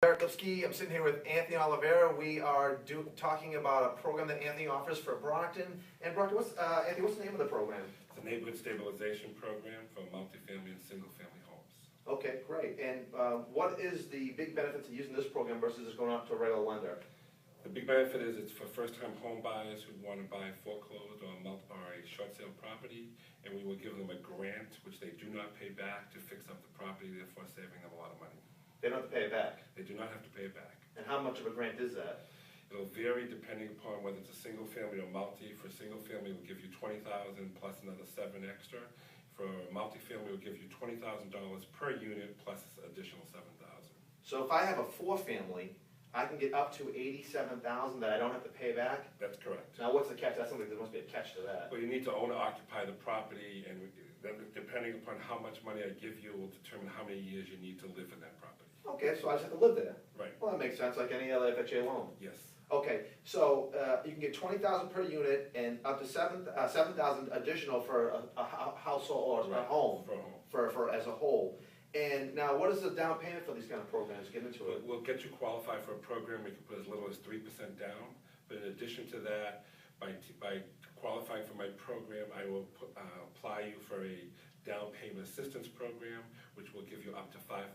Deric, Lipski. I'm sitting here with Anthony Deoliveira. We are talking about a program that Anthony offers for Brockton. And Brockton, Anthony, what's the name of the program? It's a neighborhood stabilization program for multifamily and single-family homes. Okay, great. And what is the big benefits of using this program versus just going out to a regular lender? The big benefit is it's for first-time home buyers who want to buy foreclosed or a short sale property, and we will give them a grant which they do not pay back to fix up the property, therefore saving them a lot of money. They don't have to pay it back? They do not have to pay it back. And how much of a grant is that? It'll vary depending upon whether it's a single family or multi. For a single family, we'll give you $20,000 plus another $7,000 extra. For a multifamily, we'll give you $20,000 per unit plus additional $7,000. So if I have a four-family, I can get up to $87,000 that I don't have to pay back? That's correct. Now, what's the catch? That sounds like there must be a catch to that. Well, you need to own or occupy the property, and then depending upon how much money I give you will determine how many years you need to live in that property. Okay, so I just have to live there? Right. Well, that makes sense, like any other FHA loan. Yes. Okay, so you can get $20,000 per unit and up to $7,000 additional for a household or a home, for as a whole. And now, what is the down payment for these kind of programs? Get into it. We'll get you qualified for a program. We can put as little as 3% down. But in addition to that, by qualifying for my program, I will apply you for a down payment assistance program, which will give you up to $5,000,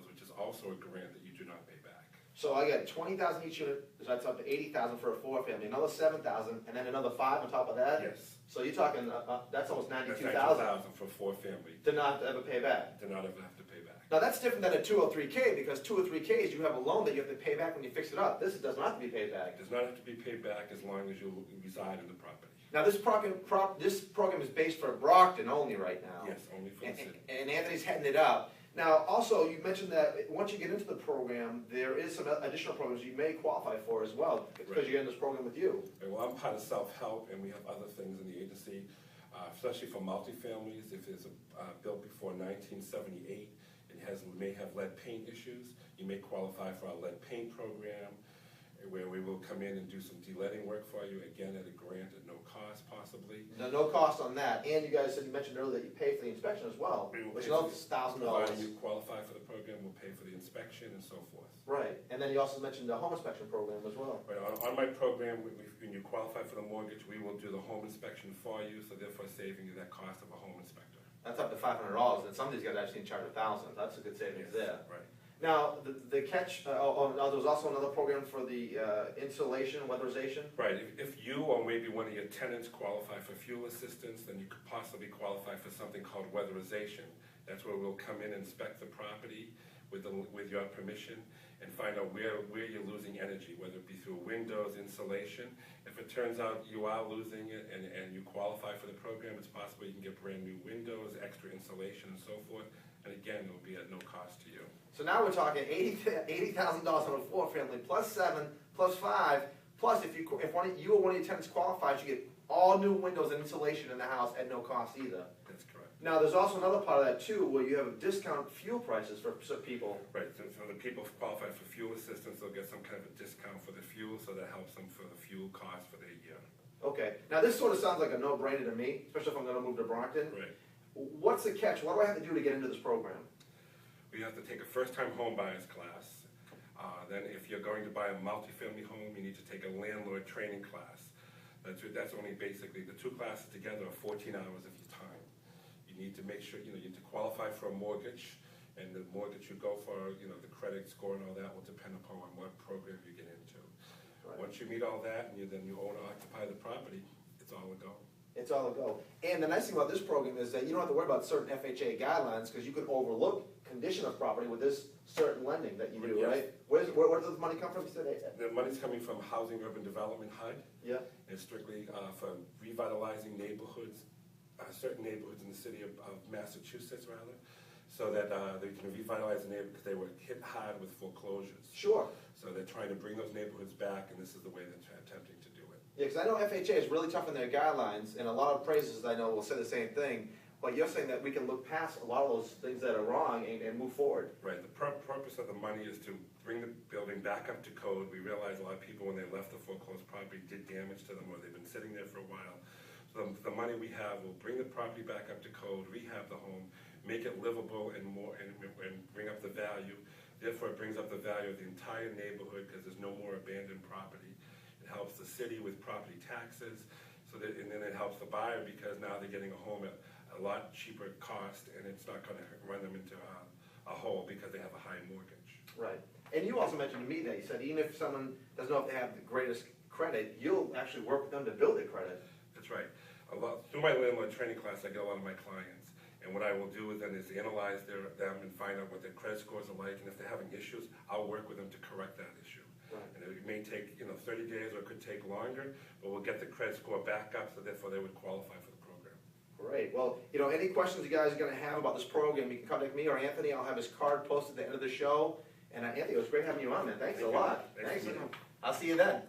which is also a grant that you do not pay back. So I got $20,000 each unit, so that's up to $80,000 for a four-family, another $7,000, and then another $5,000 on top of that? Yes. So you're talking, that's almost $92,000. $92,000 for four-family. To not ever pay back? To not ever have to pay back. Now that's different than a 203K, because 203Ks, you have a loan that you have to pay back when you fix it up. This does not have to be paid back. It does not have to be paid back as long as you reside in the property. Now this program is based for Brockton only right now. Yes, only for the city. And Anthony's heading it up. Now, also, you mentioned that once you get into the program, there is some additional programs you may qualify for as well, because you're in this program with you. Right, well, I'm part of self-help, and we have other things in the agency, especially for multifamilies. If it's built before 1978, it may have lead paint issues. You may qualify for our lead paint program, where we will come in and do some de-leading work for you, again at a grant at no cost, possibly. No cost on that, and you mentioned earlier that you pay for the inspection as well, which is another $1,000. Providing you qualify for the program, we'll pay for the inspection and so forth. Right, and then you also mentioned the home inspection program as well. Right, on my program, when you qualify for the mortgage, we will do the home inspection for you, so therefore saving you that cost of a home inspector. That's up to $500, and some of these guys I've seen charge $1,000. That's a good savings there. Right. Now, the catch, there was also another program for the insulation, weatherization? Right, if you or maybe one of your tenants qualify for fuel assistance, then you could possibly qualify for something called weatherization. That's where we'll come in and inspect the property with your permission and find out where you're losing energy, whether it be through windows, insulation. If it turns out you are losing it and you qualify for the program, it's possible you can get brand new windows, extra insulation and so forth. And again, it will be at no cost to you. So now we're talking $80,000 on a four-family, plus $7,000, plus $5,000, plus if you or one of your tenants qualifies, you get all new windows and insulation in the house at no cost either. That's correct. Now there's also another part of that too, where you have discount fuel prices for some people. Right, so the people who qualify for fuel assistance, they'll get some kind of a discount for the fuel, so that helps them for the fuel cost for their year. Okay, now this sort of sounds like a no-brainer to me, especially if I'm going to move to Brockton. Right. What's the catch? What do I have to do to get into this program? We have to take a first-time home buyers class. Then if you're going to buy a multifamily home, you need to take a landlord training class. That's only basically, the two classes together are 14 hours of your time. You need to make sure, you need to qualify for a mortgage, and the mortgage you go for, the credit score and all that will depend upon what program you get into. Right. Once you meet all that, and then you own or occupy the property, it's all a go. It's all a go. And the nice thing about this program is that you don't have to worry about certain FHA guidelines, because you can overlook condition of property with this certain lending that you do, yes. Right? Where does the money come from? The money's coming from Housing Urban Development HUD. Yeah. It's strictly for revitalizing neighborhoods, certain neighborhoods in the city of Massachusetts, rather, so that they can revitalize the neighborhood because they were hit hard with foreclosures. Sure. So they're trying to bring those neighborhoods back, and this is the way they're attempting to do it. Yeah, because I know FHA is really tough in their guidelines, and a lot of appraisers I know will say the same thing. But you're saying that we can look past a lot of those things that are wrong and move forward. Right. The purpose of the money is to bring the building back up to code. We realize a lot of people, when they left the foreclosed property, did damage to them, or they've been sitting there for a while. So the money we have will bring the property back up to code, rehab the home, make it livable and bring up the value. Therefore, it brings up the value of the entire neighborhood because there's no more abandoned property. It helps the city with property taxes, and then it helps the buyer because now they're getting a home at a lot cheaper cost, and it's not gonna run them into a hole because they have a high mortgage. Right. And you also mentioned to me that you said even if someone doesn't know if they have the greatest credit, you'll actually work with them to build their credit. That's right. Through my landlord training class, I get a lot of my clients, and what I will do with them is analyze them and find out what their credit scores are like, and if they're having issues, I'll work with them to correct that issue. Right. And it may take 30 days or it could take longer, but we'll get the credit score back up, so therefore they would qualify for the program. Great. Well, any questions you guys are going to have about this program, you can contact me or Anthony. I'll have his card posted at the end of the show. And Anthony, it was great having you on, man. Thanks a lot. Thanks. I'll see you then.